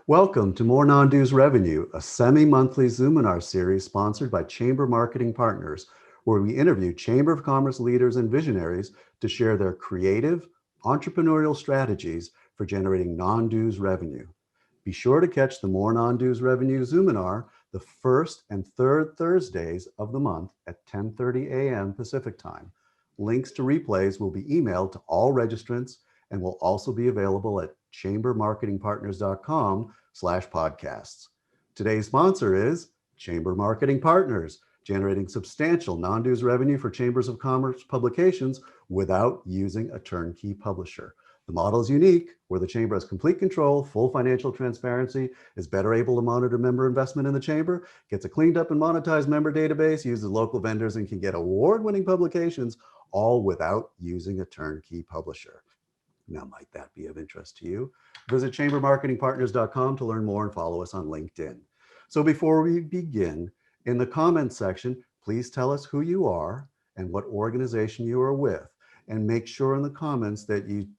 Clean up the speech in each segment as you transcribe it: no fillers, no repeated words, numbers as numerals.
Welcome to More Non-Dues Revenue, a semi-monthly Zoominar series sponsored by Chamber Marketing Partners, where we interview Chamber of Commerce leaders and visionaries to share their creative, entrepreneurial strategies for generating non-dues revenue. Be sure to catch the More Non-Dues Revenue Zoominar the first and third Thursdays of the month at 10:30 a.m. Pacific Time. Links to replays will be emailed to all registrants and will also be available at chambermarketingpartners.com/podcasts. Today's sponsor is Chamber Marketing Partners, generating substantial non-dues revenue for Chambers of Commerce publications without using a turnkey publisher. The model is unique, where the Chamber has complete control, full financial transparency, is better able to monitor member investment in the Chamber, gets a cleaned up and monetized member database, uses local vendors, and can get award-winning publications, all without using a turnkey publisher. Now, might that be of interest to you? Visit chambermarketingpartners.com to learn more and follow us on LinkedIn. So before we begin, in the comments section, please tell us who you are and what organization you are with. And make sure in the comments that you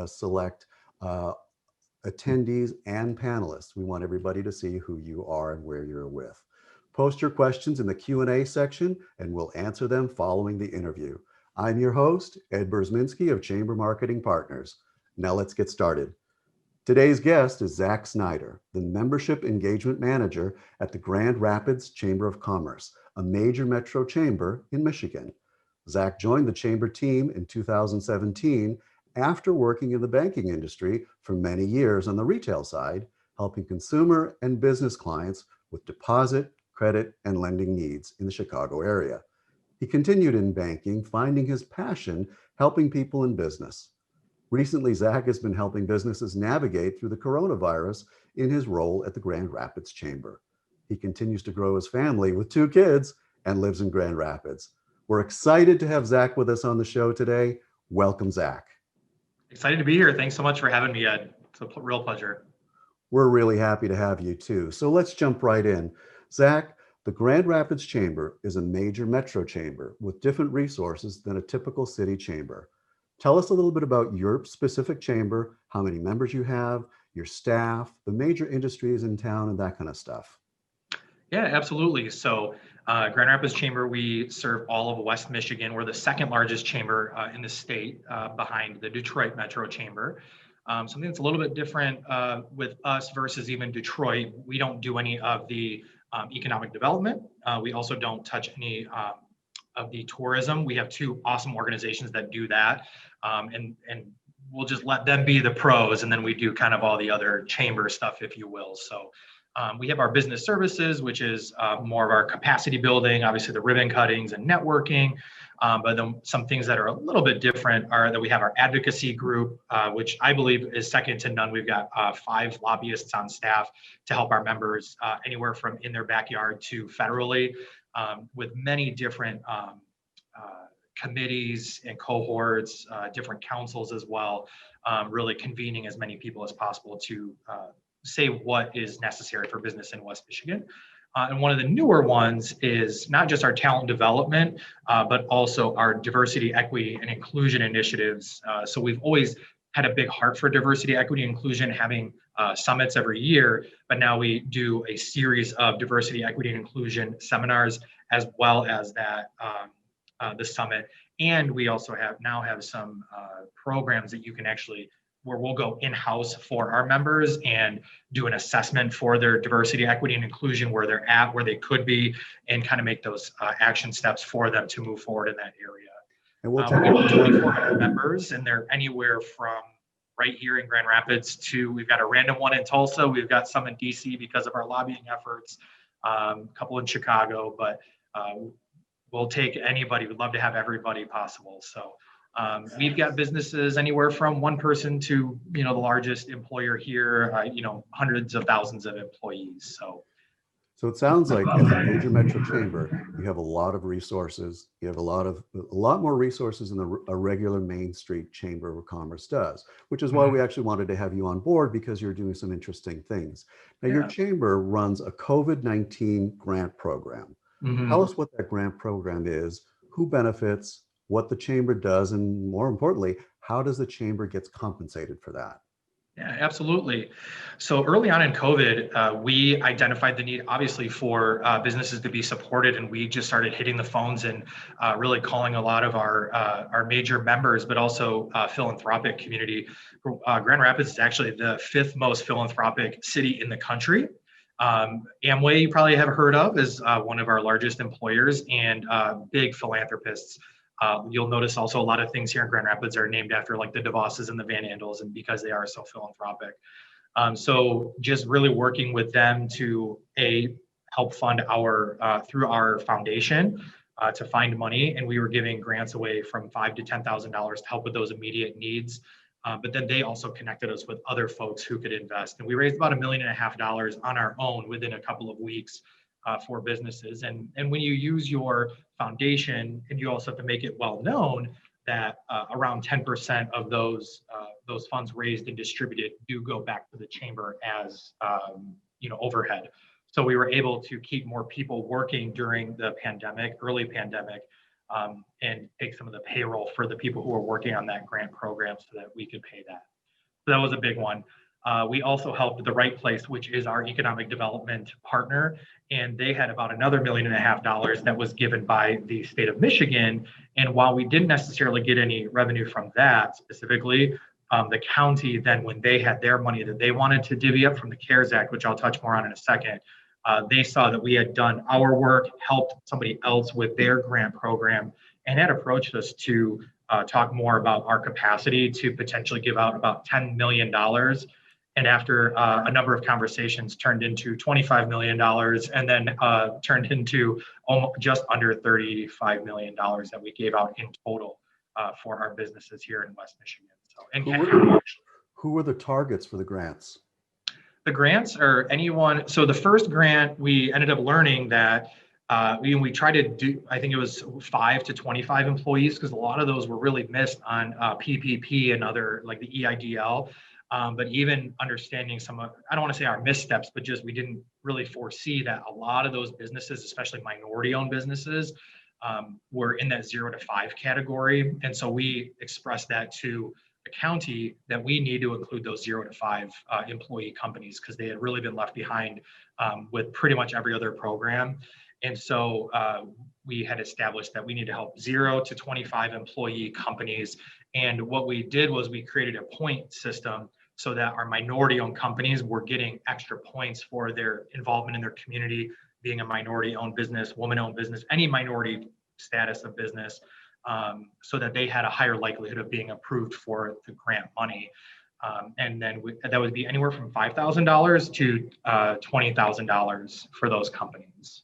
select attendees and panelists. We want everybody to see who you are and where you're with. Post your questions in the Q&A section and we'll answer them following the interview. I'm your host, Ed Burzminski of Chamber Marketing Partners. Now let's get started. Today's guest is Zack Snyder, the Membership Engagement Manager at the Grand Rapids Chamber of Commerce, a major metro chamber in Michigan. Zack joined the chamber team in 2017 after working in the banking industry for many years on the retail side, helping consumer and business clients with deposit, credit, and lending needs in the Chicago area. He continued in banking, finding his passion helping people in business. Recently, Zack has been helping businesses navigate through the coronavirus in his role at the Grand Rapids Chamber. He continues to grow his family with 2 kids and lives in Grand Rapids. We're excited to have Zack with us on the show today. Welcome, Zack. Excited to be here. Thanks so much for having me, Ed. It's a real pleasure. We're really happy to have you too. So let's jump right in. Zack, the Grand Rapids Chamber is a major metro chamber with different resources than a typical city chamber. Tell us a little bit about your specific chamber, how many members you have, your staff, the major industries in town, and that kind of stuff. Yeah, absolutely. So Grand Rapids Chamber, we serve all of West Michigan. We're the second largest chamber in the state behind the Detroit Metro Chamber. Something that's a little bit different with us versus even Detroit, we don't do any of the economic development. We also don't touch any of the tourism. We have 2 awesome organizations that do that. And we'll just let them be the pros. And then we do kind of all the other chamber stuff, if you will. So we have our business services, which is more of our capacity building, obviously the ribbon cuttings and networking. But then some things that are a little bit different are that we have our advocacy group, which I believe is second to none. We've got 5 lobbyists on staff to help our members anywhere from in their backyard to federally, with many different committees and cohorts, different councils as well, really convening as many people as possible to say what is necessary for business in West Michigan. And one of the newer ones is not just our talent development, but also our diversity, equity, and inclusion initiatives. So we've always had a big heart for diversity, equity, and inclusion, having summits every year, but now we do a series of diversity, equity, and inclusion seminars, as well as that the summit. And we also now have some programs that you can actually, where we'll go in-house for our members and do an assessment for their diversity, equity, and inclusion, where they're at, where they could be, and kind of make those action steps for them to move forward in that area. And we'll we have 2,400 members, and they're anywhere from right here in Grand Rapids to, we've got a random one in Tulsa, we've got some in DC because of our lobbying efforts, a couple in Chicago, but we'll take anybody. We'd love to have everybody possible. So we've got businesses anywhere from 1 person to, the largest employer here, hundreds of thousands of employees. So it sounds like as a major metro chamber, you have a lot of resources. You have a lot more resources than a regular Main Street Chamber of Commerce does, which is why we actually wanted to have you on board, because you're doing some interesting things. Now, your chamber runs a COVID-19 grant program. Tell us what that grant program is, who benefits, what the chamber does, and more importantly, how does the chamber gets compensated for that? Yeah, absolutely. So early on in COVID, we identified the need, obviously, for businesses to be supported, and we just started hitting the phones and really calling a lot of our major members, but also philanthropic community. Grand Rapids is actually the fifth most philanthropic city in the country. Amway, you probably have heard of, is one of our largest employers and big philanthropists. You'll notice also a lot of things here in Grand Rapids are named after like the DeVosses and the Van Andels, and because they are so philanthropic. So just really working with them to help fund our through our foundation to find money, and we were giving grants away from $5,000 to $10,000 to help with those immediate needs. But then they also connected us with other folks who could invest, and we raised about $1.5 million on our own within a couple of weeks for businesses. And when you use your foundation, and you also have to make it well known that around 10% of those funds raised and distributed do go back to the chamber as overhead. So we were able to keep more people working during the early pandemic, and take some of the payroll for the people who were working on that grant program so that we could pay that. So that was a big one. We also helped The Right Place, which is our economic development partner, and they had about another $1.5 million that was given by the state of Michigan. And while we didn't necessarily get any revenue from that specifically, the county then, when they had their money that they wanted to divvy up from the CARES Act, which I'll touch more on in a second, they saw that we had done our work, helped somebody else with their grant program, and had approached us to talk more about our capacity to potentially give out about $10 million. And after a number of conversations, turned into $25 million, and then turned into just under $35 million that we gave out in total for our businesses here in West Michigan. So, and who were the targets for the grants? The grants are anyone. So the first grant, we ended up learning that we tried to do, I think it was 5 to 25 employees, because a lot of those were really missed on PPP and other, like the EIDL. But even understanding some of, I don't want to say our missteps, but just we didn't really foresee that a lot of those businesses, especially minority-owned businesses, were in that 0 to 5 category. And so we expressed that to the county that we need to include those 0 to 5 employee companies, because they had really been left behind with pretty much every other program. And so we had established that we need to help 0 to 25 employee companies. And what we did was we created a point system so that our minority-owned companies were getting extra points for their involvement in their community, being a minority-owned business, woman-owned business, any minority status of business, so that they had a higher likelihood of being approved for the grant money. And then that would be anywhere from $5,000 to $20,000 for those companies.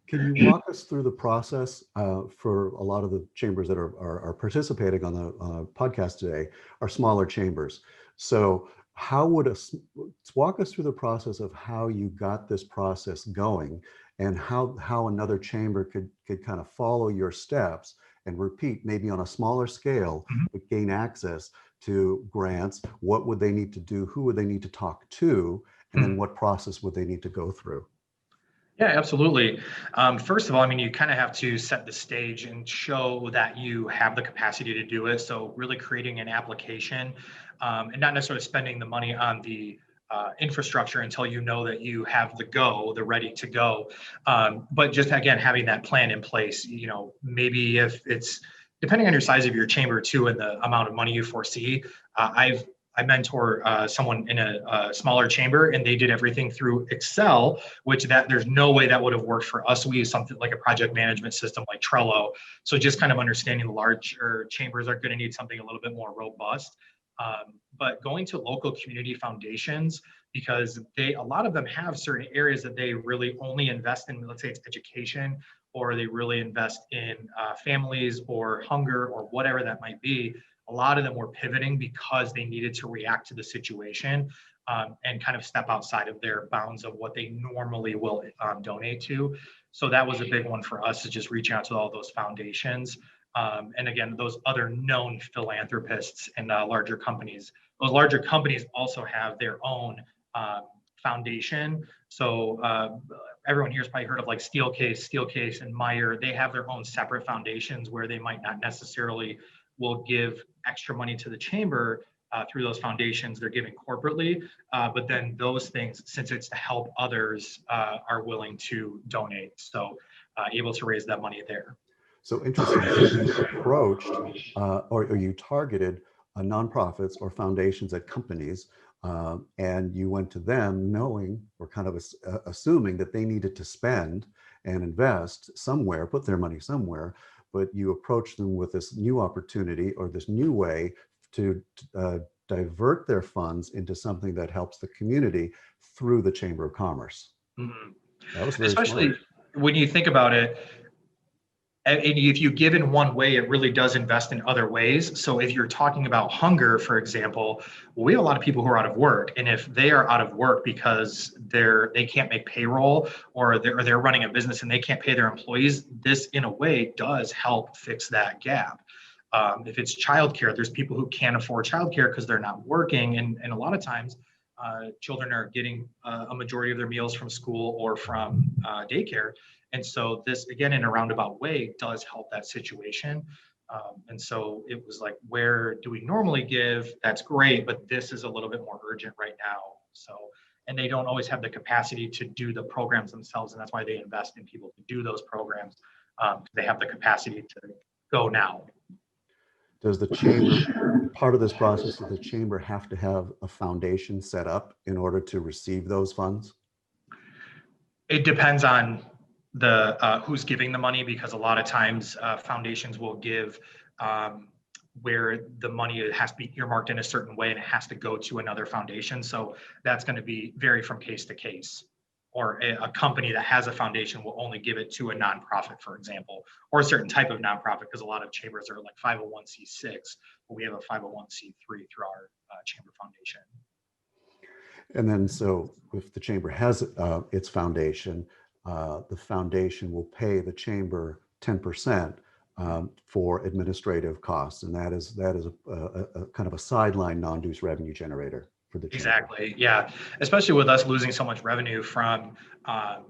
Can you walk us through the process for a lot of the chambers that are participating on the podcast today are smaller chambers. So walk us through the process of how you got this process going, and how another chamber could kind of follow your steps and repeat, maybe on a smaller scale, but gain access to grants. What would they need to do? Who would they need to talk to? And then what process would they need to go through? Yeah, absolutely. First of all, I mean, you kind of have to set the stage and show that you have the capacity to do it. So really creating an application, and not necessarily spending the money on the infrastructure until you know that you have the ready to go. But just, again, having that plan in place, maybe if it's, depending on your size of your chamber too, and the amount of money you foresee. I mentor someone in a smaller chamber, and they did everything through Excel, which there's no way that would have worked for us. We use something like a project management system like Trello. So just kind of understanding the larger chambers are going to need something a little bit more robust. But going to local community foundations, because a lot of them have certain areas that they really only invest in. Let's say it's education, or they really invest in families or hunger or whatever that might be. A lot of them were pivoting because they needed to react to the situation and kind of step outside of their bounds of what they normally will donate to. So that was a big one for us, is just reaching out to all those foundations. And again, those other known philanthropists and larger companies. Those larger companies also have their own foundation. So everyone here has probably heard of like Steelcase and Meyer. They have their own separate foundations where they might not necessarily will give extra money to the chamber, through those foundations, they're giving corporately, but then those things, since it's to help others, are willing to donate. So able to raise that money there. So interesting. So you approached or you targeted nonprofits or foundations at companies, and you went to them knowing or kind of assuming that they needed to spend and invest somewhere, put their money somewhere, but you approached them with this new opportunity or this new way to divert their funds into something that helps the community through the Chamber of Commerce. Mm-hmm. That was very Especially smart. when you think about it, and if you give in one way, it really does invest in other ways. So if you're talking about hunger, for example, we have a lot of people who are out of work, and if they are out of work because they can't make payroll, or they're running a business and they can't pay their employees, this in a way does help fix that gap. If it's childcare, there's people who can't afford childcare because they're not working, and a lot of times children are getting a majority of their meals from school or from daycare. And so this, again, in a roundabout way, does help that situation. And so it was like, where do we normally give? That's great, but this is a little bit more urgent right now. So, and they don't always have the capacity to do the programs themselves. And that's why they invest in people to do those programs. They have the capacity to go now. Does the chamber, part of this process, does the chamber have to have a foundation set up in order to receive those funds? It depends on the who's giving the money, because a lot of times foundations will give where the money has to be earmarked in a certain way and it has to go to another foundation. So that's going to be vary from case to case. Or a company that has a foundation will only give it to a nonprofit, for example, or a certain type of nonprofit, because a lot of chambers are like 501c6, but we have a 501c3 through our chamber foundation. And then, so if the chamber has its foundation, the foundation will pay the chamber 10% for administrative costs, and that is a kind of a sideline non-dues revenue generator for the chamber. Exactly. Yeah. Especially with us losing so much revenue from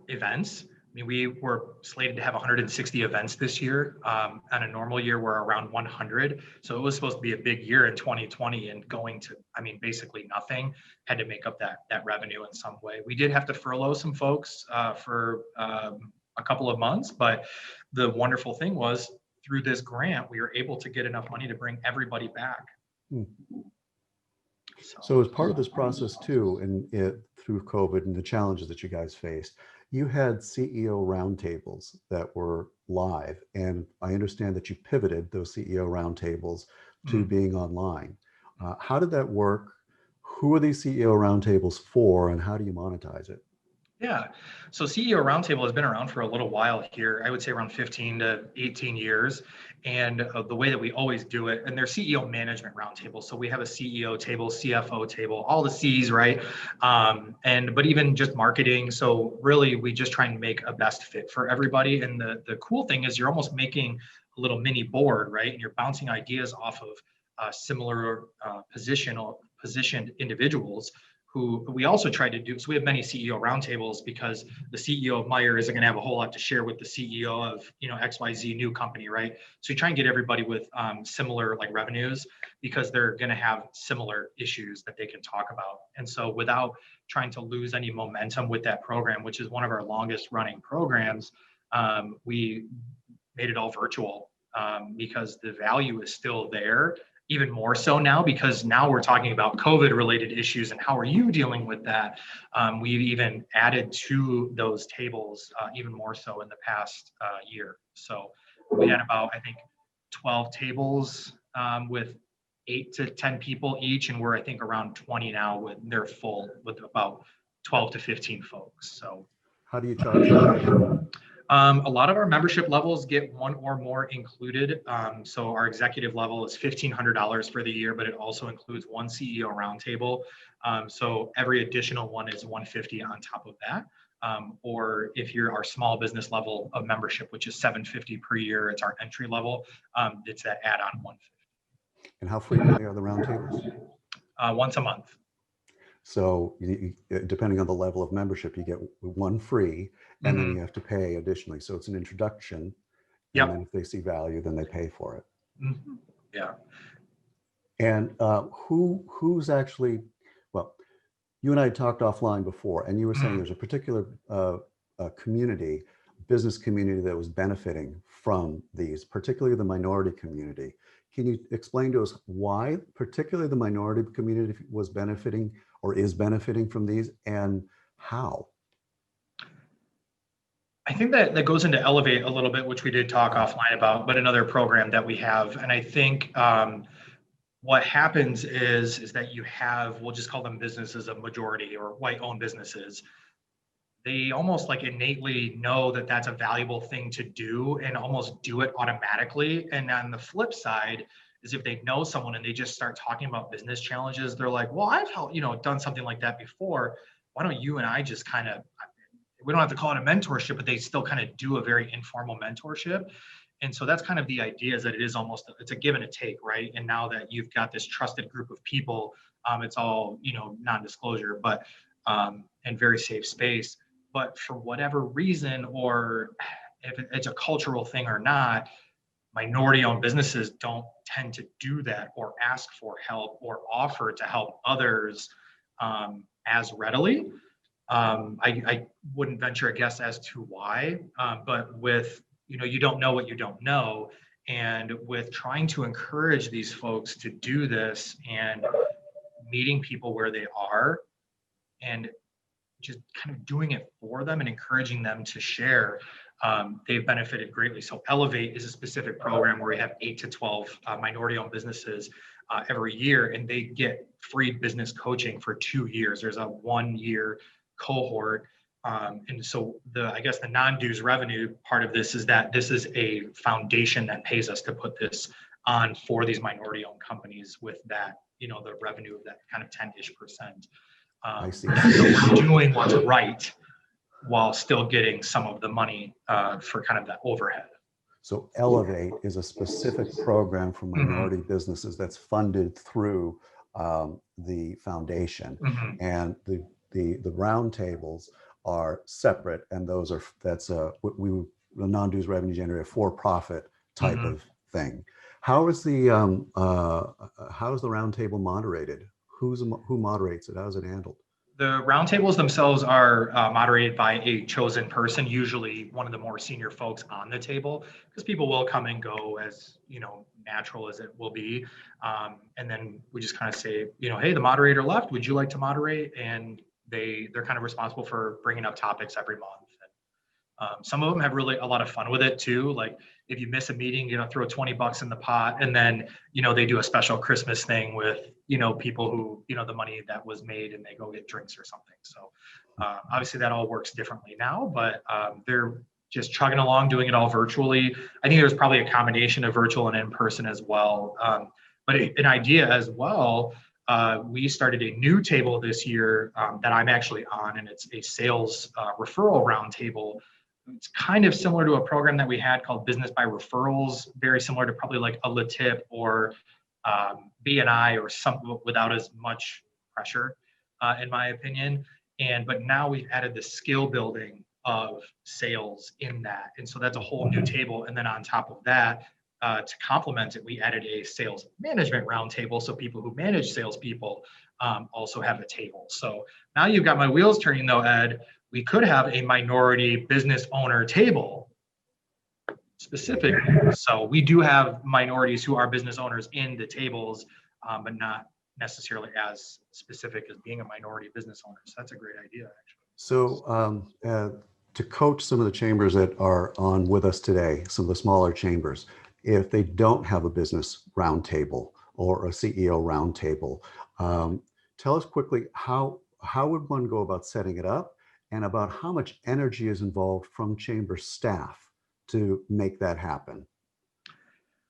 events. I mean, we were slated to have 160 events this year. On a normal year, we're around 100. So it was supposed to be a big year in 2020, and going to, I mean, basically nothing, had to make up that revenue in some way. We did have to furlough some folks for a couple of months, but the wonderful thing was, through this grant, we were able to get enough money to bring everybody back. Hmm. So as part of this process too, and through COVID and the challenges that you guys faced, you had CEO roundtables that were live. And I understand that you pivoted those CEO roundtables to being online. How did that work? Who are these CEO roundtables for, and how do you monetize it? Yeah. So CEO Roundtable has been around for a little while here. I would say around 15 to 18 years. And the way that we always do it, and they're CEO management roundtables. So we have a CEO table, CFO table, all the C's, right? But even just marketing. So really, we just try and make a best fit for everybody. And the cool thing is, you're almost making a little mini board, right? And you're bouncing ideas off of similar positioned individuals, who we also try to do. So we have many CEO roundtables, because the CEO of Meyer isn't going to have a whole lot to share with the CEO of, XYZ new company, right? So you try and get everybody with similar like revenues, because they're going to have similar issues that they can talk about. And so without trying to lose any momentum with that program, which is one of our longest running programs, we made it all virtual, because the value is still there. Even more so now, because now we're talking about COVID related issues and how are you dealing with that. We've even added to those tables even more so in the past year. So we had about, I think, 12 tables with 8 to 10 people each, and we're, I think, around 20 now with they're full with about 12 to 15 folks. So how do you charge for that? A lot of our membership levels get one or more included. So our executive level is $1,500 for the year, but it also includes one CEO roundtable. So every additional one is $150 on top of that. Or if you're our small business level of membership, which is $750 per year, it's our entry level. It's that add-on $150. And how frequently are the roundtables? Once a month. So depending on the level of membership, you get one free, and then you have to pay additionally. So it's an introduction. Yep. And then if they see value, then they pay for it. Yeah. And who's actually, well, you and I talked offline before, and you were saying Mhm. there's a particular community, business community that was benefiting from these, particularly the minority community. Can you explain to us why, particularly the minority community was benefiting or is benefiting from these, and how? I think that that goes into Elevate a little bit, which we did talk Yeah. offline about, but another program that we have. And I think what happens is that you have, we'll just call them businesses of majority or white-owned businesses. They almost like innately know that that's a valuable thing to do and almost do it automatically. And on the flip side is if they know someone and they just start talking about business challenges, they're like, well, I've helped, done something like that before. Why don't you and I just kind of, we don't have to call it a mentorship, but they still kind of do a very informal mentorship. And so that's kind of the idea, is that it is almost, it's a give and a take, right? And now that you've got this trusted group of people, it's all, non-disclosure, but, and very safe space. But for whatever reason, or if it's a cultural thing or not, minority owned businesses don't tend to do that or ask for help or offer to help others as readily. I wouldn't venture a guess as to why, but with, you don't know what you don't know. And with trying to encourage these folks to do this and meeting people where they are and just kind of doing it for them and encouraging them to share, they've benefited greatly. So Elevate is a specific program where we have 8 to 12 minority-owned businesses every year, and they get free business coaching for 2 years. There's a 1 year cohort. And so I guess the non-dues revenue part of this is that this is a foundation that pays us to put this on for these minority-owned companies with that, the revenue of that kind of 10-ish%. I see. So we're doing what's right while still getting some of the money for kind of that overhead. So Elevate is a specific program for Mm-hmm. minority businesses that's funded through the foundation, Mm-hmm. and the roundtables are separate, and that's the non-dues revenue generator, for-profit type Mm-hmm. of thing. How is the roundtable moderated? Who moderates it? How is it handled? The roundtables themselves are moderated by a chosen person, usually one of the more senior folks on the table, because people will come and go as natural as it will be. And then we just kind of say, hey, the moderator left. Would you like to moderate? And they're kind of responsible for bringing up topics every month. Some of them have really a lot of fun with it too. Like if you miss a meeting, throw $20 in the pot, and then they do a special Christmas thing with people who the money that was made, and they go get drinks or something. So obviously that all works differently now, but they're just chugging along, doing it all virtually. I think there's probably a combination of virtual and in person as well. But an idea as well. We started a new table this year that I'm actually on, and it's a sales referral roundtable. It's kind of similar to a program that we had called Business by Referrals, very similar to probably like a Latip or BNI or something, without as much pressure, in my opinion. But now we've added the skill building of sales in that. And so that's a whole new table. And then on top of that, to complement it, we added a sales management roundtable. So people who manage salespeople also have a table. So now you've got my wheels turning though, Ed. We could have a minority business owner table specifically. So we do have minorities who are business owners in the tables, but not necessarily as specific as being a minority business owner. So that's a great idea, actually. So to coach some of the chambers that are on with us today, some of the smaller chambers, if they don't have a business roundtable or a CEO roundtable, tell us quickly how would one go about setting it up, and about how much energy is involved from chamber staff to make that happen?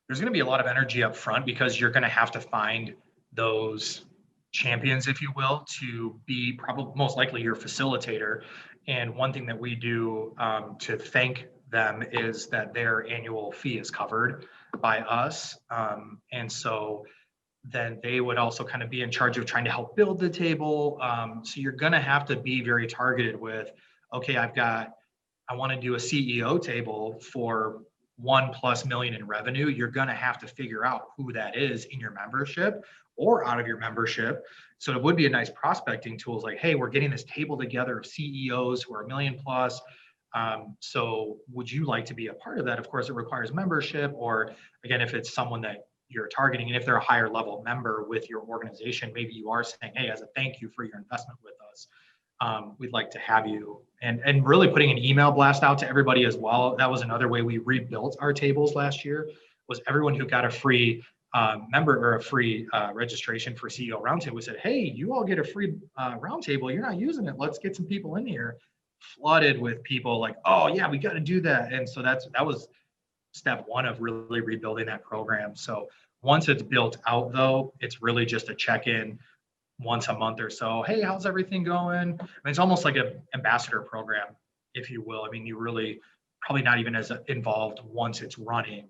There's going to be a lot of energy up front because you're going to have to find those champions, if you will, to be probably most likely your facilitator. And one thing that we do to thank them is that their annual fee is covered by us. And so then they would also kind of be in charge of trying to help build the table. So you're going to have to be very targeted with, okay, I want to do a CEO table for 1+ million in revenue, you're going to have to figure out who that is in your membership or out of your membership. So it would be a nice prospecting tool. Like, hey, we're getting this table together of CEOs who are 1+ million. So would you like to be a part of that? Of course, it requires membership, or again, if it's someone that you're targeting, and if they're a higher level member with your organization, maybe you are saying, hey, as a thank you for your investment with us, we'd like to have you. And really putting an email blast out to everybody as well. That was another way we rebuilt our tables last year, was everyone who got a free member or a free registration for CEO Roundtable. We said, hey, you all get a free Roundtable. You're not using it. Let's get some people in here. Flooded with people like, oh yeah, we got to do that. And so that was step one of really rebuilding that program. So once it's built out, though, it's really just a check-in once a month or so. Hey, how's everything going? I mean, it's almost like an ambassador program, if you will. I mean, you really probably not even as involved once it's running,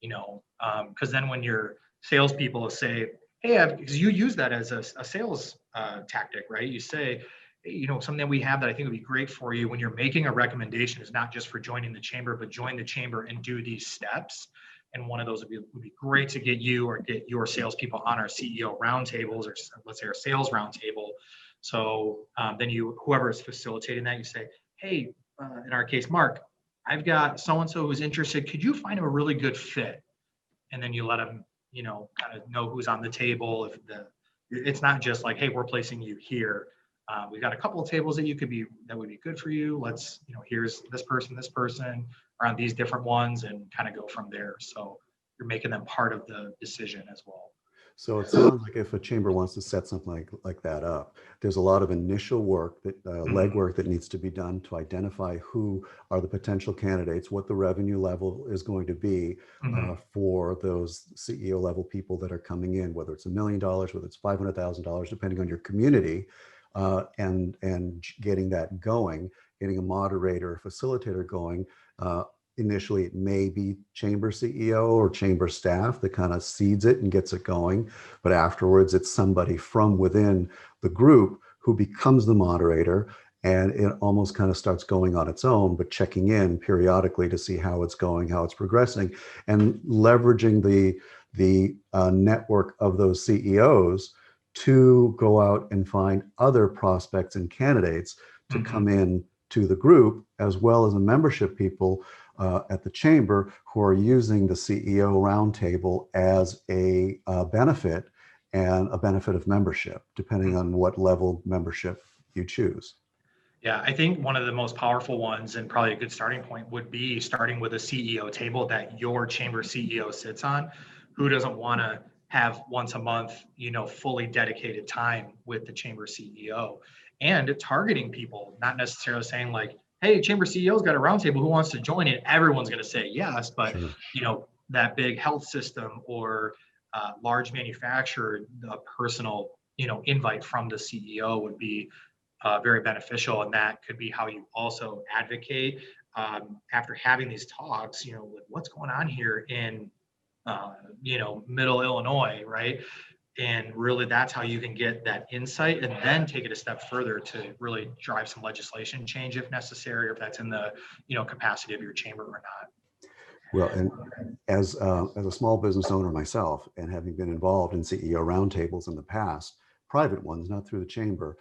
because then when your salespeople say, hey, because you use that as a sales tactic, right? You say, hey, something that we have that I think would be great for you when you're making a recommendation is not just for joining the chamber, but join the chamber and do these steps. And one of those would be great to get you or get your salespeople on our CEO roundtables, or let's say our sales roundtable. So then whoever is facilitating that, you say, hey, in our case, Mark, I've got so-and-so who's interested. Could you find him a really good fit? And then you let them, kind of know who's on the table. It's not just like, hey, we're placing you here. We've got a couple of tables that would be good for you. Let's, here's this person around these different ones, and kind of go from there. So you're making them part of the decision as well. So it sounds like if a chamber wants to set something like that up, there's a lot of initial work, legwork that needs to be done to identify who are the potential candidates, what the revenue level is going to be for those CEO level people that are coming in, whether it's $1 million, whether it's $500,000, depending on your community, and getting that going, getting a moderator, a facilitator going. Initially, it may be chamber CEO or chamber staff that kind of seeds it and gets it going. But afterwards, it's somebody from within the group who becomes the moderator, and it almost kind of starts going on its own, but checking in periodically to see how it's going, how it's progressing, and leveraging the network of those CEOs to go out and find other prospects and candidates to come in to the group, as well as the membership people at the chamber who are using the CEO Roundtable as a benefit, and a benefit of membership, depending on what level membership you choose. Yeah, I think one of the most powerful ones, and probably a good starting point, would be starting with a CEO table that your chamber CEO sits on. Who doesn't want to have once a month, fully dedicated time with the chamber CEO, and targeting people, not necessarily saying like, hey, chamber CEO's got a roundtable, who wants to join it? Everyone's going to say yes, but Sure. That big health system or large manufacturer, a personal, invite from the CEO would be very beneficial. And that could be how you also advocate after having these talks, what's going on here in, middle Illinois, right? And really that's how you can get that insight, and then take it a step further to really drive some legislation change if necessary, or if that's in the, capacity of your chamber or not. Well, and as a small business owner myself, and having been involved in CEO roundtables in the past, private ones, not through the chamber,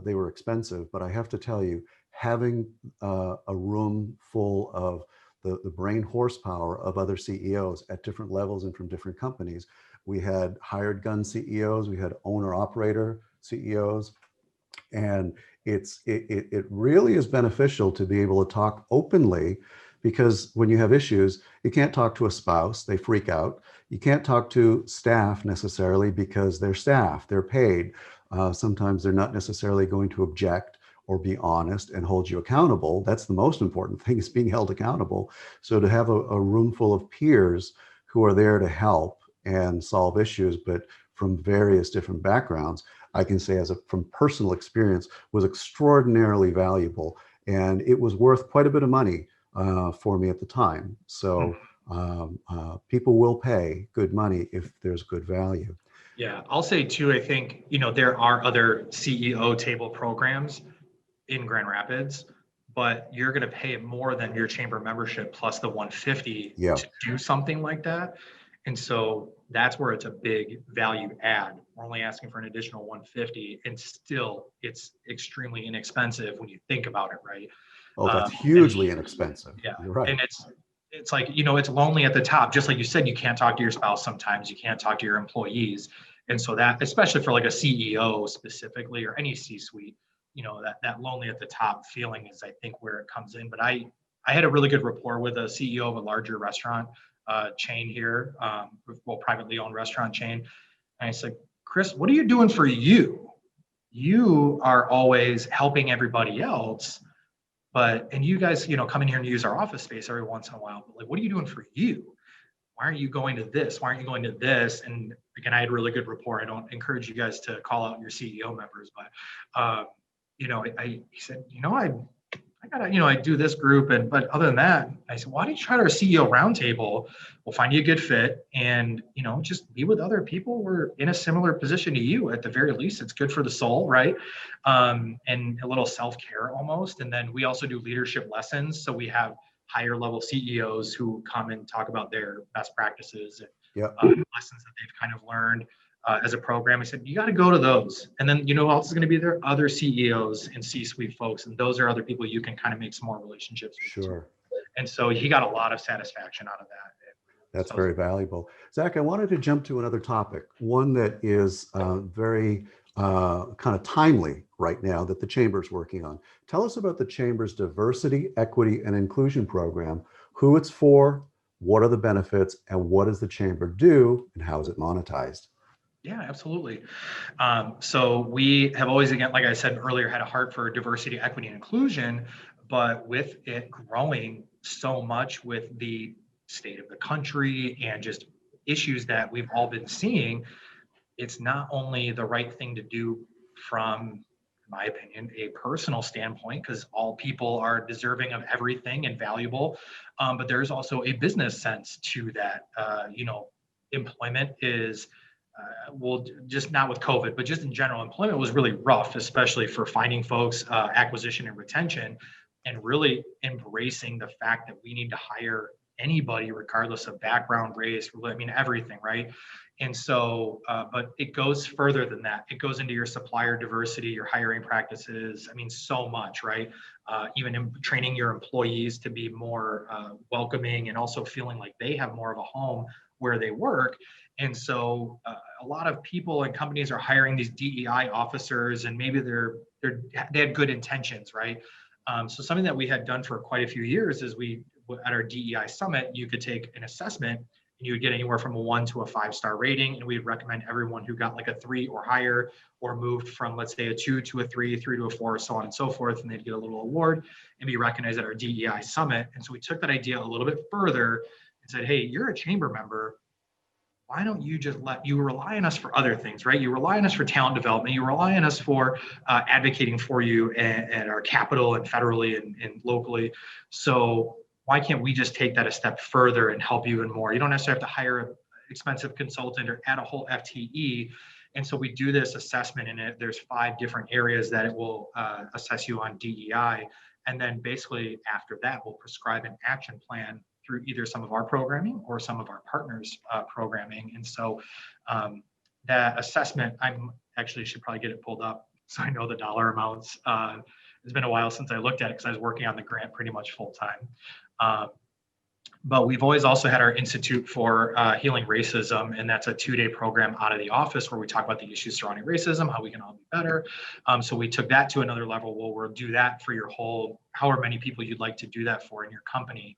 they were expensive. But I have to tell you, having a room full of the brain horsepower of other CEOs at different levels and from different companies, we had hired gun CEOs, we had owner operator CEOs, and it really is beneficial to be able to talk openly, because when you have issues, you can't talk to a spouse, they freak out. You can't talk to staff necessarily, because they're staff, they're paid. Sometimes they're not necessarily going to object or be honest and hold you accountable. That's the most important thing, is being held accountable. So to have a room full of peers who are there to help and solve issues, but from various different backgrounds, I can say from personal experience, was extraordinarily valuable. And it was worth quite a bit of money for me at the time. So people will pay good money if there's good value. Yeah, I'll say too, I think, there are other CEO table programs in Grand Rapids, but you're going to pay more than your chamber membership plus the 150 Yeah. to do something like that. And so that's where it's a big value add. We're only asking for an additional 150, and still it's extremely inexpensive when you think about it, right? Oh, that's And hugely inexpensive. yeah, You're right. and it's like, it's lonely at the top, just like you said. You can't talk to your spouse sometimes, you can't talk to your employees, and so that, especially for like a CEO specifically, or any C-suite, that lonely at the top feeling is, I think, where it comes in. But I had a really good rapport with a CEO of a larger restaurant chain here, privately owned restaurant chain, and I said, Chris, what are you doing for you? You are always helping everybody else, and you guys, come in here and use our office space every once in a while. But like, what are you doing for you? Why aren't you going to this? Why aren't you going to this? And again, I had really good rapport. I don't encourage you guys to call out your CEO members, but he said, I gotta, I do this group, but other than that, I said, why don't you try our CEO Roundtable? We'll find you a good fit, and just be with other people who are in a similar position to you. At the very least, it's good for the soul, right? And a little self-care almost. And then we also do leadership lessons, so we have higher level CEOs who come and talk about their best practices and Yeah. lessons that they've kind of learned as a program. I said, you got to go to those. And then, who else is going to be there? Other CEOs and C-suite folks. And those are other people you can kind of make some more relationships with. Sure. And so he got a lot of satisfaction out of that. That's very valuable. Zach, I wanted to jump to another topic, one that is very kind of timely right now that the Chamber is working on. Tell us about the Chamber's Diversity, Equity, and Inclusion Program, who it's for, what are the benefits, and what does the Chamber do, and how is it monetized? Yeah, absolutely. So we have always, again, like I said earlier, had a heart for diversity, equity, and inclusion, but with it growing so much with the state of the country and just issues that we've all been seeing, it's not only the right thing to do from, in my opinion, a personal standpoint, because all people are deserving of everything and valuable, but there's also a business sense to that. Employment is, well, just not with COVID, but just in general, employment was really rough, especially for finding folks, acquisition and retention, and really embracing the fact that we need to hire anybody regardless of background, race, everything, right? And so, but it goes further than that. It goes into your supplier diversity, your hiring practices. So much, right? Even in training your employees to be more welcoming, and also feeling like they have more of a home where they work. And so a lot of people and companies are hiring these DEI officers, and maybe they had good intentions, right? So something that we had done for quite a few years is at our DEI summit, you could take an assessment and you would get anywhere from a 1 to a 5-star rating. And we'd recommend everyone who got like a 3 or higher, or moved from, let's say, a 2 to a 3, 3 to a 4, so on and so forth. And they'd get a little award and be recognized at our DEI summit. And so we took that idea a little bit further and said, hey, you're a chamber member. Why don't you just you rely on us for other things, right? You rely on us for talent development. You rely on us for advocating for you at our capital and federally and locally. So why can't we just take that a step further and help you even more? You don't necessarily have to hire an expensive consultant or add a whole FTE. And so we do this assessment in it. There's 5 different areas that it will assess you on DEI. And then basically after that, we'll prescribe an action plan through either some of our programming or some of our partners' programming. And so that assessment, should probably get it pulled up so I know the dollar amounts. It's been a while since I looked at it because I was working on the grant pretty much full time. But we've always also had our Institute for Healing Racism, and that's a 2-day program out of the office where we talk about the issues surrounding racism, how we can all be better. So we took that to another level. We'll do that for your whole, however many people you'd like to do that for in your company.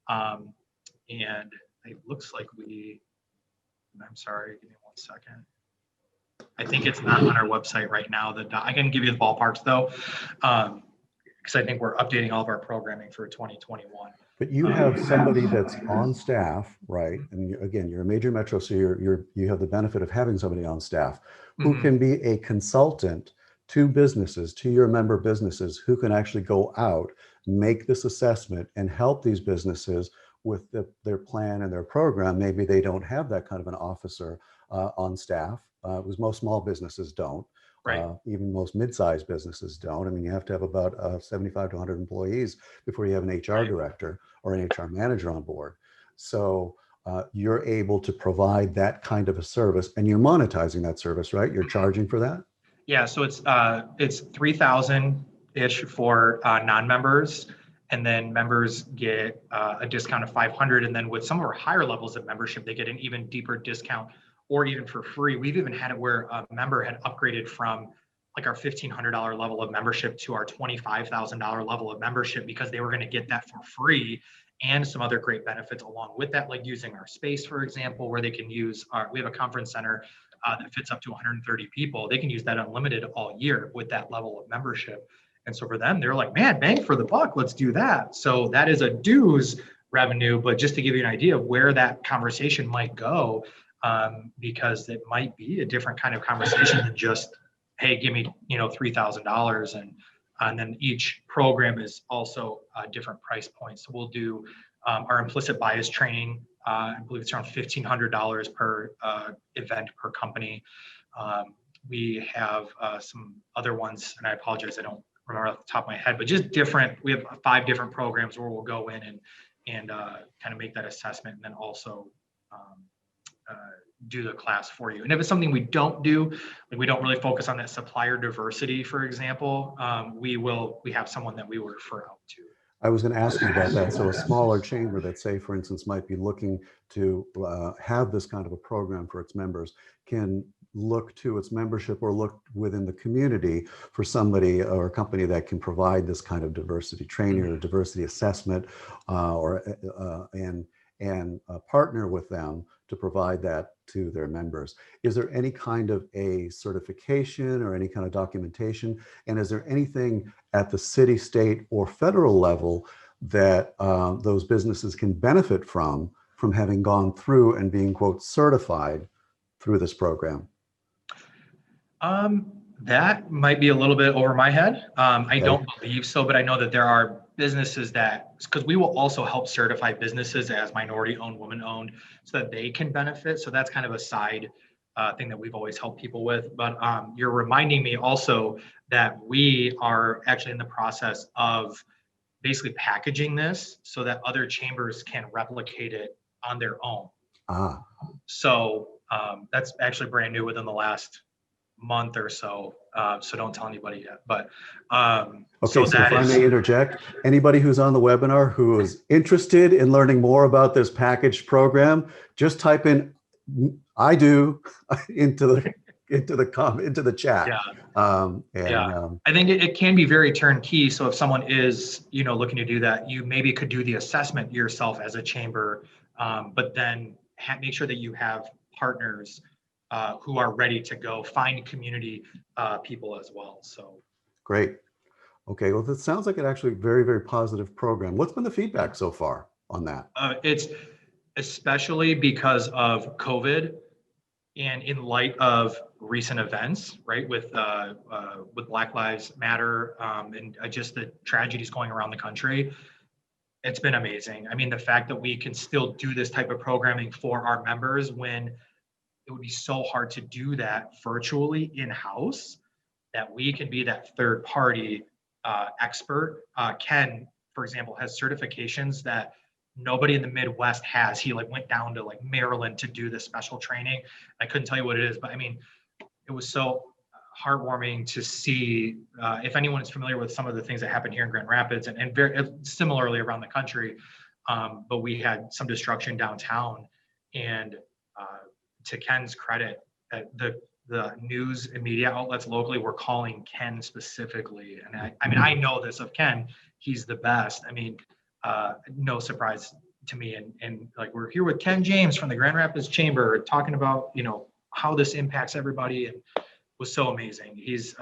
And it looks like I'm sorry, give me 1 second. I think it's not on our website right now. I can give you the ballparks though, because I think we're updating all of our programming for 2021. But you have somebody that's on staff, right? And again, you're a major metro, so you have the benefit of having somebody on staff who can be a consultant to businesses, to your member businesses, who can actually go out, make this assessment, and help these businesses with their plan and their program. Maybe they don't have that kind of an officer on staff, because most small businesses don't. Right. Even most mid-sized businesses don't. I mean, you have to have about 75 to 100 employees before you have an HR Right. director or an HR manager on board. So you're able to provide that kind of a service, and you're monetizing that service, right? You're charging for that? Yeah, so it's 3,000-ish for non-members, and then members get a discount of 500, and then with some of our higher levels of membership, they get an even deeper discount, or even for free. We've even had it where a member had upgraded from like our $1,500 level of membership to our $25,000 level of membership because they were going to get that for free and some other great benefits along with that, like using our space, for example, where they can use we have a conference center that fits up to 130 people. They can use that unlimited all year with that level of membership. And so for them, they're like, man, bang for the buck, let's do that. So that is a dues revenue, but just to give you an idea of where that conversation might go, because it might be a different kind of conversation than just, hey, give me, $3,000, and then each program is also a different price point. So we'll do our implicit bias training. I believe it's around $1,500 per event per company. We have some other ones, and I apologize, I don't remember off the top of my head, but just different. We have 5 different programs where we'll go in and kind of make that assessment, and then also do the class for you. And if it's something we don't do, like we don't really focus on that supplier diversity, for example, we have someone that we will refer out to. I was going to ask you about that. So a smaller chamber that, say, for instance, might be looking to have this kind of a program for its members can look to its membership or look within the community for somebody or a company that can provide this kind of diversity training or diversity assessment, and partner with them to provide that to their members. Is there any kind of a certification or any kind of documentation? And is there anything at the city, state, or federal level that those businesses can benefit from having gone through and being, quote, certified through this program? That might be a little bit over my head. I Okay. don't believe so, but I know that there are businesses because we will also help certify businesses as minority-owned, woman-owned, so that they can benefit. So that's kind of a side thing that we've always helped people with. But you're reminding me also that we are actually in the process of basically packaging this so that other chambers can replicate it on their own. So that's actually brand new within the last month or so. So don't tell anybody yet. But okay, so if I may interject, anybody who's on the webinar who is interested in learning more about this packaged program, just type in "I do" into the chat. Yeah. I think it can be very turnkey. So if someone is looking to do that, you maybe could do the assessment yourself as a chamber, but then make sure that you have partners who are ready to go, find community people as well. So great. Okay, well, that sounds like an actually very, very positive program. What's been the feedback so far on that? It's especially because of COVID and in light of recent events, right, with Black Lives Matter and just the tragedies going around the country. It's been amazing. I mean, the fact that we can still do this type of programming for our members when it would be so hard to do that virtually in-house, that we can be that third party expert. Ken, for example, has certifications that nobody in the Midwest has. He went down to Maryland to do this special training. I couldn't tell you what it is, but I mean, it was so heartwarming to see. If anyone is familiar with some of the things that happened here in Grand Rapids and very similarly around the country, but we had some destruction downtown, and to Ken's credit, the news and media outlets locally were calling Ken specifically. And I mean, I know this of Ken, he's the best. I mean, no surprise to me. And we're here with Ken James from the Grand Rapids Chamber talking about, how this impacts everybody, and it was so amazing. He's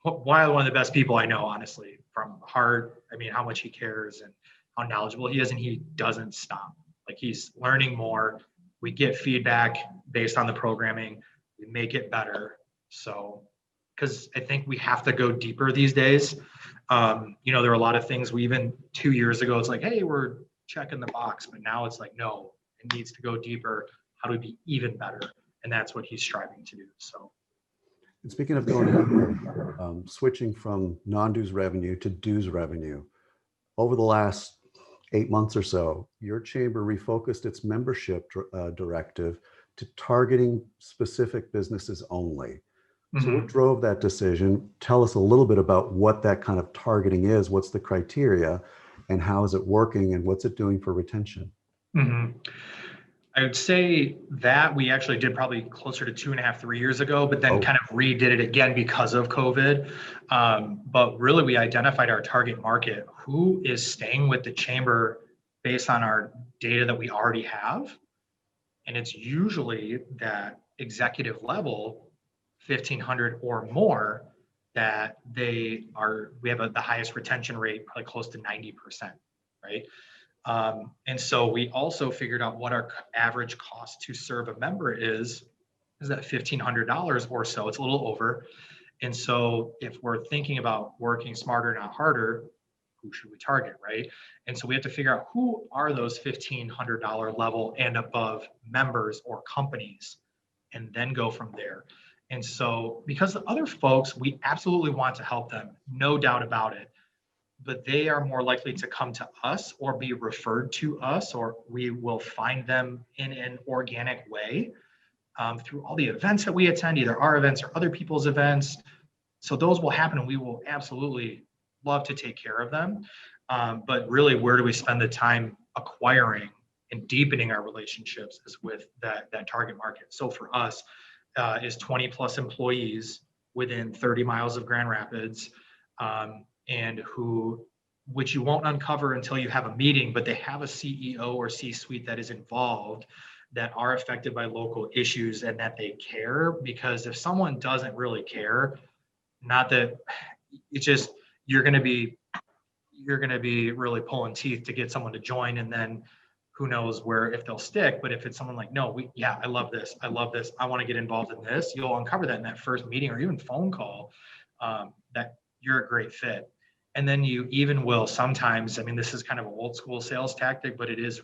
one of the best people I know, honestly, from heart. I mean, how much he cares and how knowledgeable he is, and he doesn't stop. He's learning more. We get feedback based on the programming. We make it better. So, because I think we have to go deeper these days. There are a lot of things we even 2 years ago, it's hey, we're checking the box, but now it's no, it needs to go deeper. How do we be even better? And that's what he's striving to do. So. And speaking of going deeper, switching from non-dues revenue to dues revenue, over the last 8 months or so, your chamber refocused its membership directive to targeting specific businesses only. So what drove that decision? Tell us a little bit about what that kind of targeting is, what's the criteria, and how is it working, and what's it doing for retention? I would say that we actually did probably closer to 2.5, 3 years ago, but then kind of redid it again because of COVID. But really, we identified our target market, who is staying with the chamber based on our data that we already have. And it's usually that executive level, 1,500 or more, that we have the highest retention rate, probably close to 90%, right? And so we also figured out what our average cost to serve a member is that $1,500 or so. It's a little over. And so if we're thinking about working smarter, not harder, who should we target, right? And so we have to figure out who are those $1,500 level and above members or companies, and then go from there. And so because the other folks, we absolutely want to help them, no doubt about it, but they are more likely to come to us or be referred to us, or we will find them in an organic way through all the events that we attend, either our events or other people's events. So those will happen, and we will absolutely love to take care of them. But really, where do we spend the time acquiring and deepening our relationships is with that target market. So for us, is 20 plus employees within 30 miles of Grand Rapids, and which you won't uncover until you have a meeting, but they have a CEO or C-suite that is involved, that are affected by local issues, and that they care. Because if someone doesn't really care, not that it's just, you're going to be really pulling teeth to get someone to join, and then who knows if they'll stick. But if it's someone like, no, I love this, I want to get involved in this, you'll uncover that in that first meeting or even phone call, that you're a great fit. And then you even will sometimes, I mean, this is kind of an old school sales tactic, but it's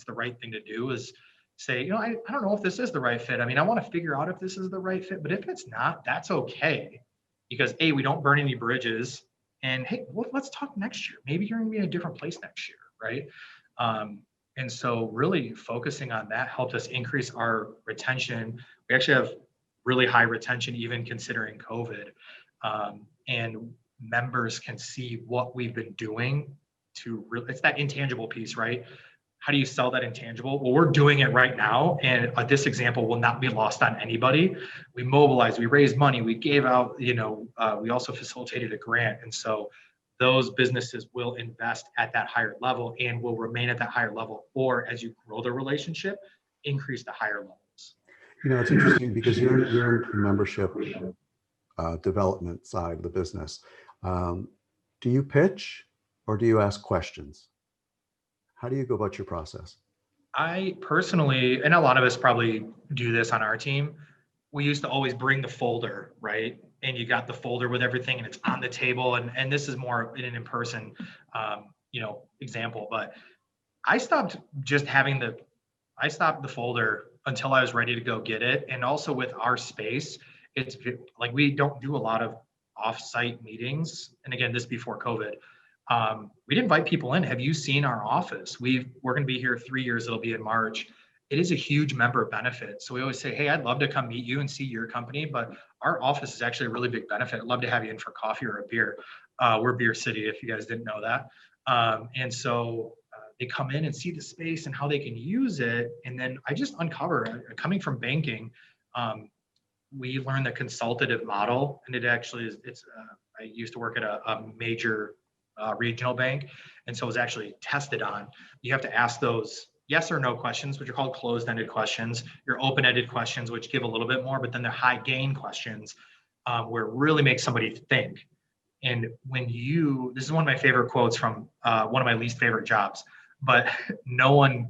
the right thing to do, is say, I don't know if this is the right fit. I mean, I want to figure out if this is the right fit, but if it's not, that's okay. Because we don't burn any bridges, and hey, let's talk next year. Maybe you're going to be in a different place next year, right? And so really focusing on that helped us increase our retention. We actually have really high retention, even considering COVID. And members can see what we've been doing it's that intangible piece, right? How do you sell that intangible? Well, we're doing it right now. And this example will not be lost on anybody. We mobilized, we raised money, we gave out, we also facilitated a grant. And so those businesses will invest at that higher level and will remain at that higher level, or as you grow the relationship, increase the higher levels. It's interesting because you're membership development side of the business. Do you pitch or do you ask questions? How do you go about your process? I personally, and a lot of us probably do this on our team, we used to always bring the folder, right? And you got the folder with everything, and it's on the table. And this is more in an in-person, example. But I stopped the folder until I was ready to go get it. And also with our space, it's like we don't do a lot of off-site meetings. And again, this before COVID. We'd invite people in. Have you seen our office? We're going to be here 3 years. It'll be in March. It is a huge member benefit. So we always say, hey, I'd love to come meet you and see your company, but our office is actually a really big benefit. I'd love to have you in for coffee or a beer. We're Beer City, if you guys didn't know that. And so they come in and see the space and how they can use it. And then I just uncover, coming from banking, we learned the consultative model, and it actually is, I used to work at a major regional bank. And so it was actually tested on, you have to ask those yes or no questions, which are called closed-ended questions, your open-ended questions, which give a little bit more, but then the high gain questions, where it really makes somebody think. And this is one of my favorite quotes from one of my least favorite jobs, but no one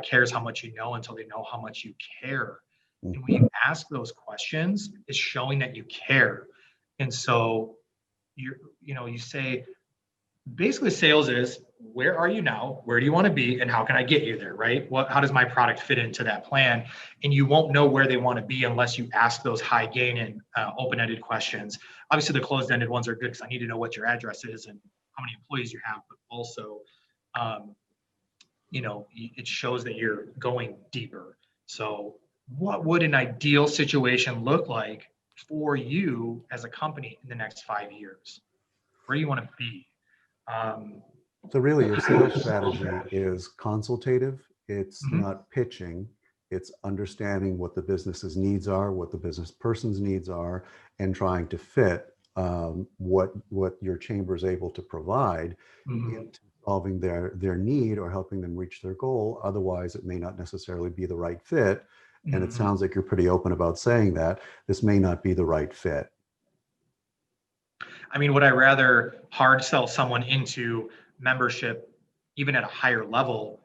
cares how much you know until they know how much you care. And when you ask those questions, it's showing that you care. And so you say, basically sales is, where are you now? Where do you want to be? And how can I get you there, right? How does my product fit into that plan? And you won't know where they want to be unless you ask those high gain and open-ended questions. Obviously the closed-ended ones are good because I need to know what your address is and how many employees you have, but also, it shows that you're going deeper. So what would an ideal situation look like for you as a company in the next 5 years? Where do you want to be? So really your sales strategy is consultative. It's Mhm, not pitching. It's understanding what the business's needs are, what the business person's needs are, and trying to fit what your chamber is able to provide mhm, into solving their need or helping them reach their goal. Otherwise, it may not necessarily be the right fit. And it mhm. sounds like you're pretty open about saying that this may not be the right fit. I mean, would I rather hard sell someone into membership even at a higher level,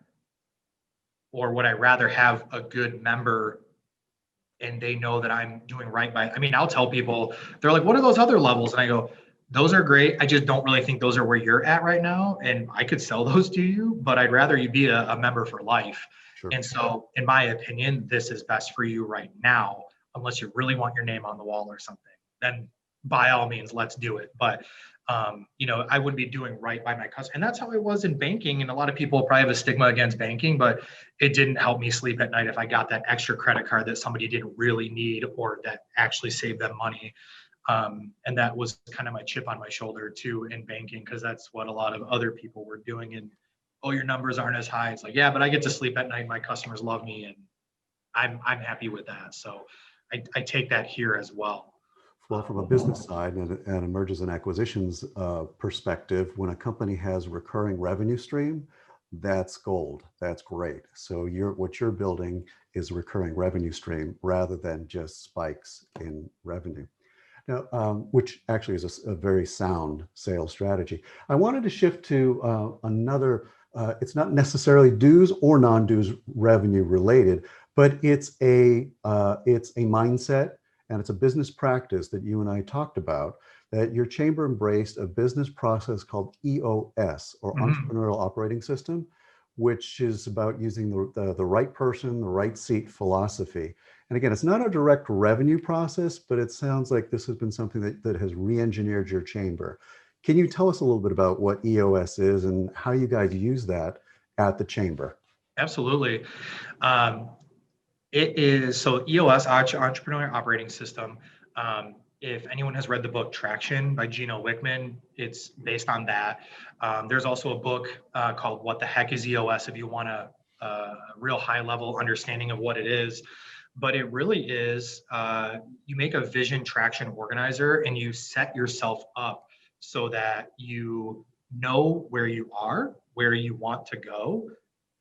or would I rather have a good member and they know that I'm doing right by? I mean, I'll tell people, they're like, what are those other levels? And I go, those are great. I just don't really think those are where you're at right now. And I could sell those to you, but I'd rather you be a member for life. Sure. And so, in my opinion, this is best for you right now, unless you really want your name on the wall or something. Then by all means, let's do it. But I would be doing right by my customer. And that's how it was in banking. And a lot of people probably have a stigma against banking, but it didn't help me sleep at night if I got that extra credit card that somebody didn't really need or that actually saved them money. And that was kind of my chip on my shoulder too in banking, because that's what a lot of other people were doing. And oh, your numbers aren't as high. It's like, yeah, but I get to sleep at night. My customers love me, and I'm happy with that. So I take that here as well. Well, from a business side and a mergers and acquisitions perspective, when a company has recurring revenue stream, that's gold. That's great. So what you're building is a recurring revenue stream rather than just spikes in revenue. Now, which actually is a very sound sales strategy. I wanted to shift to another. It's not necessarily dues or non-dues revenue related, but it's a mindset and it's a business practice that you and I talked about, that your chamber embraced a business process called E.O.S, or Mhm. Entrepreneurial Operating System, which is about using the right person, the right seat philosophy. And again, it's not a direct revenue process, but it sounds like this has been something that has re-engineered your chamber. Can you tell us a little bit about what E.O.S is and how you guys use that at the chamber? Absolutely. Um, It is so E.O.S, Entrepreneurial Operating System. If anyone has read the book Traction by Gino Wickman, it's based on that. There's also a book called What the Heck is E.O.S, if you want a real high level understanding of what it is. But it really is, you make a vision traction organizer and you set yourself up so that you know where you are, where you want to go,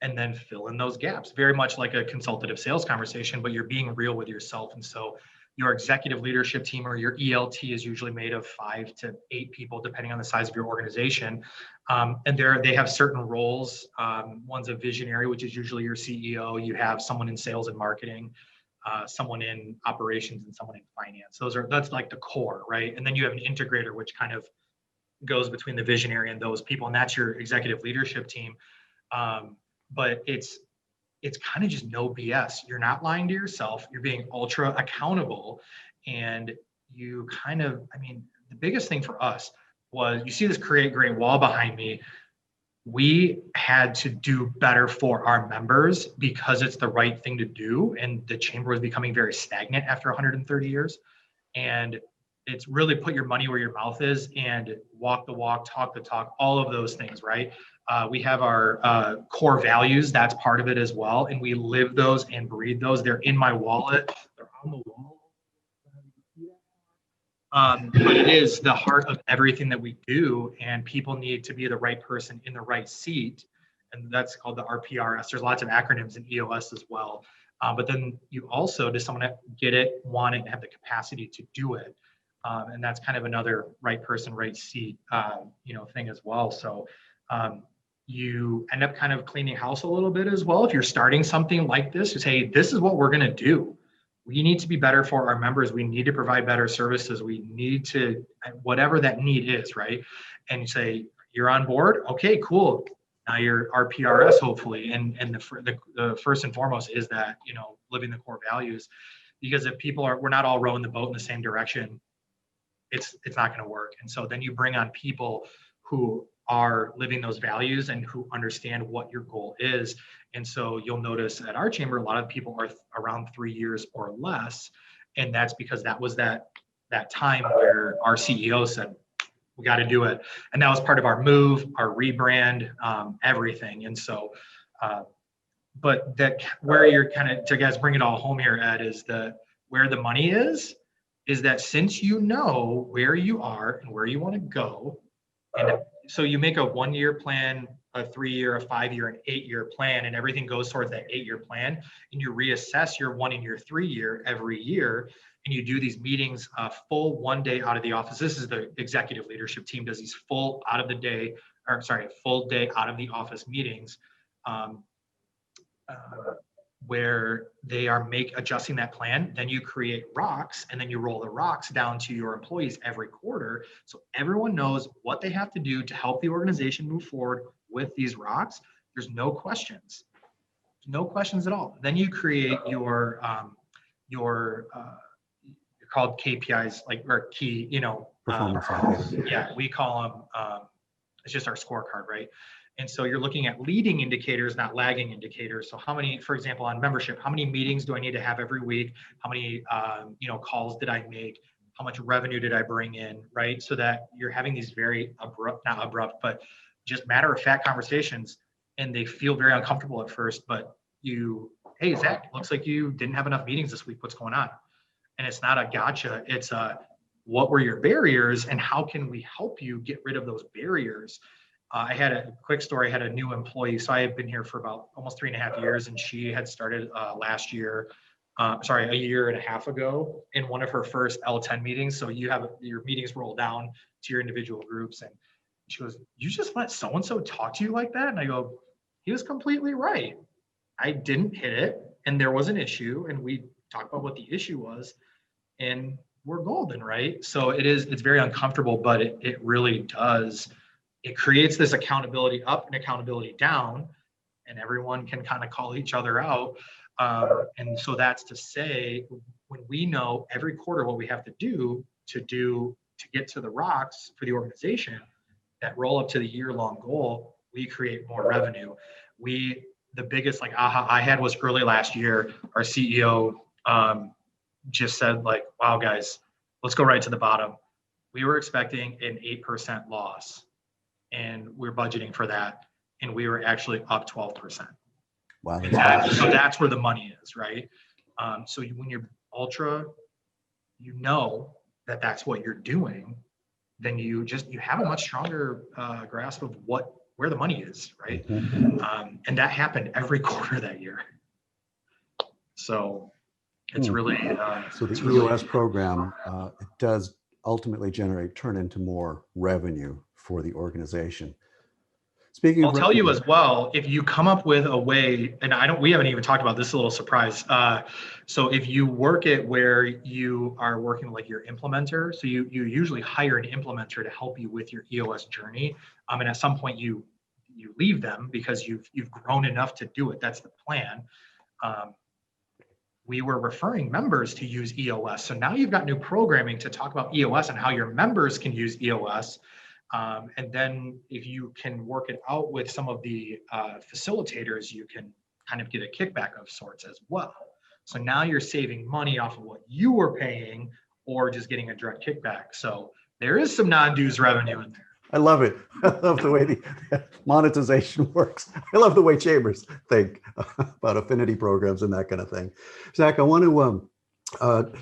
and then fill in those gaps. Very much like a consultative sales conversation, but you're being real with yourself. And so your executive leadership team or your ELT is usually made of 5 to 8 people, depending on the size of your organization. And they have certain roles. One's a visionary, which is usually your CEO. You have someone in sales and marketing, someone in operations, and someone in finance. That's like the core, right? And then you have an integrator, which kind of goes between the visionary and those people, and that's your executive leadership team. But it's kind of just no BS. You're not lying to yourself. You're being ultra accountable, and you kind of, I mean, the biggest thing for us was, you see this create great wall behind me. We had to do better for our members because it's the right thing to do, and the chamber was becoming very stagnant after 130 years. And it's really put your money where your mouth is and walk the walk, talk the talk, all of those things, right? We have our core values. That's part of it as well. And we live those and breathe those. They're in my wallet. They're on the wall. But it is the heart of everything that we do. And people need to be the right person in the right seat. And that's called the RPRS. There's lots of acronyms in E.O.S as well. But then you also, does someone get it, want it, and have the capacity to do it? And that's kind of another right person, right seat, thing as well. So you end up kind of cleaning house a little bit as well. If you're starting something like this, you say, this is what we're going to do. We need to be better for our members. We need to provide better services. We need to, whatever that need is, right? And you say, you're on board. Okay, cool. Now you're RPRS hopefully, and the first and foremost is that, you know, living the core values, because if people are, we're not all rowing the boat in the same direction, it's not going to work. And so then you bring on people who are living those values and who understand what your goal is. And so you'll notice at our chamber, a lot of people are around 3 years or less, and that's because that was that time where our CEO said, we got to do it. And that was part of our move, our rebrand, everything. And so, but that where you're kind of, to guys bring it all home here, Ed, is where the money is that since you know where you are and where you want to go, and so you make a 1-year plan, a 3-year, a 5-year, an 8-year plan, and everything goes towards that 8-year plan, and you reassess your 1 and your 3-year every year, and you do these meetings, full 1 day out of the office. This is the executive leadership team does these full full day out of the office meetings, where they are adjusting that plan. Then you create rocks, and then you roll the rocks down to your employees every quarter. So everyone knows what they have to do to help the organization move forward with these rocks. There's no questions at all. Then you create your you're called KPIs, like, or key, you know, Performance indicators. yeah, we call them, it's just our scorecard, right? And so you're looking at leading indicators, not lagging indicators. So how many, for example, on membership, how many meetings do I need to have every week? How many, you know, calls did I make? How much revenue did I bring in, right? So that you're having these very not abrupt, but just matter of fact conversations, and they feel very uncomfortable at first, but hey, Zach, looks like you didn't have enough meetings this week. What's going on? And it's not a gotcha. It's what were your barriers, and how can we help you get rid of those barriers? I had a quick story. I had a new employee. So I have been here for about almost 3.5 years, and she had started last year, a year and a half ago, in one of her first L10 meetings. So you have your meetings roll down to your individual groups. And she goes, "You just let so-and-so talk to you like that?" And I go, "He was completely right. I didn't hit it, and there was an issue, and we talked about what the issue was, and we're golden," right? So it's very uncomfortable, but it really does. It creates this accountability up and accountability down, and everyone can kind of call each other out. And so that's to say, when we know every quarter what we have to get to the rocks for the organization that roll up to the year-long goal, we create more revenue. The biggest like aha I had was early last year. Our CEO just said, like, "Wow, guys, let's go right to the bottom. We were expecting an 8% loss, and we're budgeting for that, and we were actually up 12%. Wow. So that's where the money is, right? So when you're ultra, you know that's what you're doing, then you have a much stronger grasp of where the money is, right? Mm-hmm. And that happened every quarter that year. So it's really so the E.O.S program, it does ultimately turn into more revenue for the organization. Speaking I'll tell you as well, if you come up with a way, and we haven't even talked about this, a little surprise. So if you work it where you are working like your implementer, so you usually hire an implementer to help you with your E.O.S journey. And at some point you leave them because you've grown enough to do it. That's the plan. We were referring members to use E.O.S. So now you've got new programming to talk about E.O.S and how your members can use E.O.S. And then if you can work it out with some of the facilitators, you can kind of get a kickback of sorts as well. So now you're saving money off of what you were paying, or just getting a direct kickback. So there is some non-dues revenue in there. I love it. I love the way the monetization works. I love the way chambers think about affinity programs and that kind of thing. Zach, I want to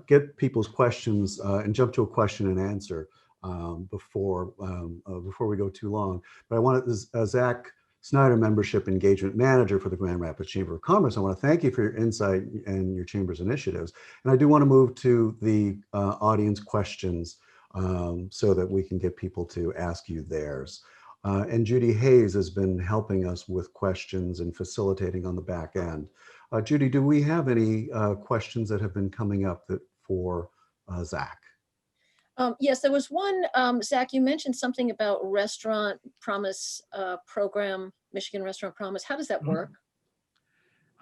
get people's questions and jump to a question and answer before we go too long. But I want to, Zack Snyder, Membership Engagement Manager for the Grand Rapids Chamber of Commerce, I want to thank you for your insight and your chamber's initiatives. And I do want to move to the audience questions so that we can get people to ask you theirs. And Judy Hayes has been helping us with questions and facilitating on the back end. Judy, do we have any questions that have been coming up for Zack? Yes, there was one, Zach, you mentioned something about restaurant promise program, Michigan Restaurant Promise. How does that work?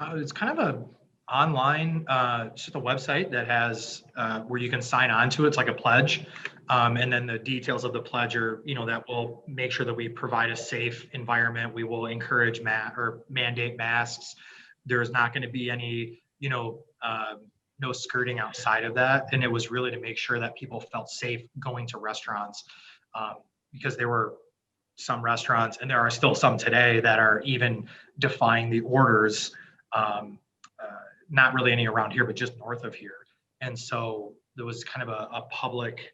It's kind of a online, it's just a website that has where you can sign on to it. It's like a pledge. And then the details of the pledge are, that will make sure that we provide a safe environment. We will encourage mandate masks. There's not going to be any, no skirting outside of that. And it was really to make sure that people felt safe going to restaurants, because there were some restaurants, and there are still some today, that are even defying the orders. Not really any around here, but just north of here. And so there was kind of a public,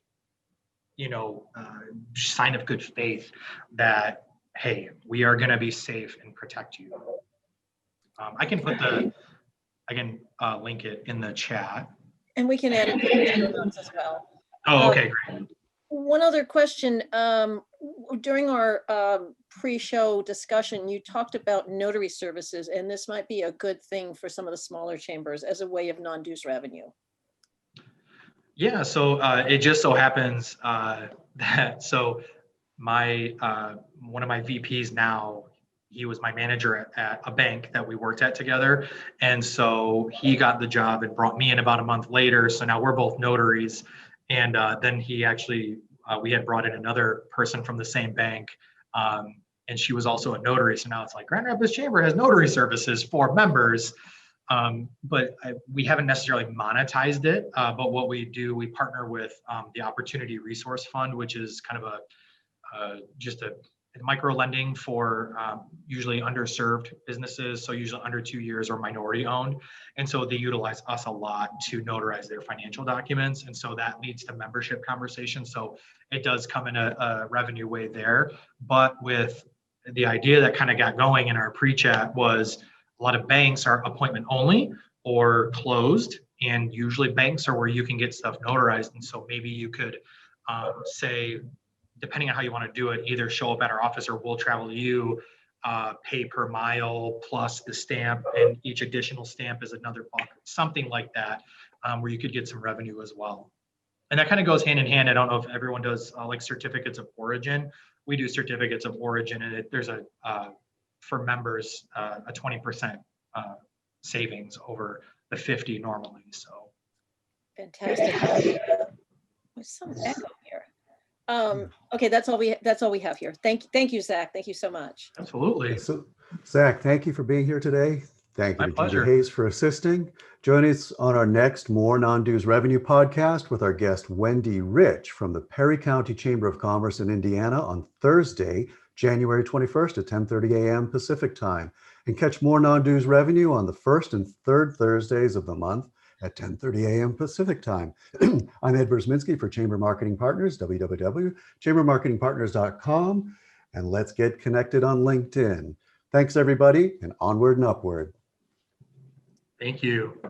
sign of good faith that, hey, we are going to be safe and protect you. I can link it in the chat. And we can add it to the show notes as well. Oh, okay, great. One other question. During our pre-show discussion, you talked about notary services, and this might be a good thing for some of the smaller chambers as a way of non-dues revenue. Yeah, so it just so happens that my one of my VPs now, he was my manager at a bank that we worked at together, and so he got the job and brought me in about a month later. So now we're both notaries, and then he actually we had brought in another person from the same bank, and she was also a notary. So now it's like Grand Rapids Chamber has notary services for members. But we haven't necessarily monetized it. But what we do, we partner with the Opportunity Resource Fund, which is kind of just a micro lending for usually underserved businesses. So usually under 2 years or minority owned. And so they utilize us a lot to notarize their financial documents. And so that leads to membership conversations. So it does come in a revenue way there. But with the idea that kind of got going in our pre-chat was, a lot of banks are appointment only or closed, and usually banks are where you can get stuff notarized. And so maybe you could say, depending on how you want to do it, either show up at our office or we'll travel to you, pay per mile plus the stamp, and each additional stamp is another buck, something like that, where you could get some revenue as well. And that kind of goes hand in hand. I don't know if everyone does like certificates of origin. We do certificates of origin, and there's for members, a 20% savings over the 50 normally. So fantastic. There's some echo here. Okay, that's all we have here. Thank you, Zach. Thank you so much. Absolutely. So, Zach, thank you for being here today. Thank you My to pleasure. Ginger Hayes for assisting. Join us on our next More Non-Dues Revenue podcast with our guest Wendy Rich from the Perry County Chamber of Commerce in Indiana on Thursday, January 21st at 10:30 a.m. Pacific time. And catch More Non-Dues Revenue on the first and third Thursdays of the month at 10:30 a.m. Pacific time. I'm Ed Burzminski for Chamber Marketing Partners, www.chambermarketingpartners.com. And let's get connected on LinkedIn. Thanks, everybody, and onward and upward. Thank you.